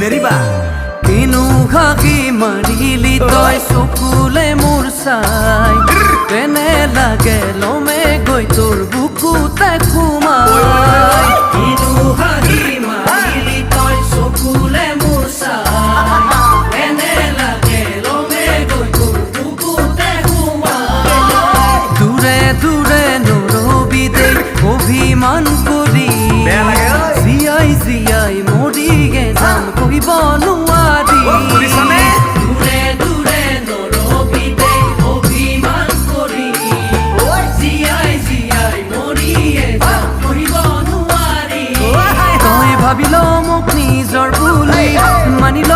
নেৰিবা কিনো ঘাকি মাৰিলি তই চকুলে মোৰ চাই কেনে লাগে লমে গৈ তোৰ বুকুতে সোমাই কিনো ঘাকি মাৰিলি তই চকুলে মোৰ চাই কেনে লাগে লমে গৈ তোৰ বুকুতে সোমাই দূৰে দূৰে নৰবি দে অভিমান কৰি জিয়াই জিয়াই মৰিগে যাম কহিব নোৱাৰি দূৰে দূৰে নৰবি দে অভিমান কৰি জিয়াই জিয়াই মৰিগে যাম কহিব নোৱাৰি তই ভাবিল মোক নিজৰ বুলি মানিল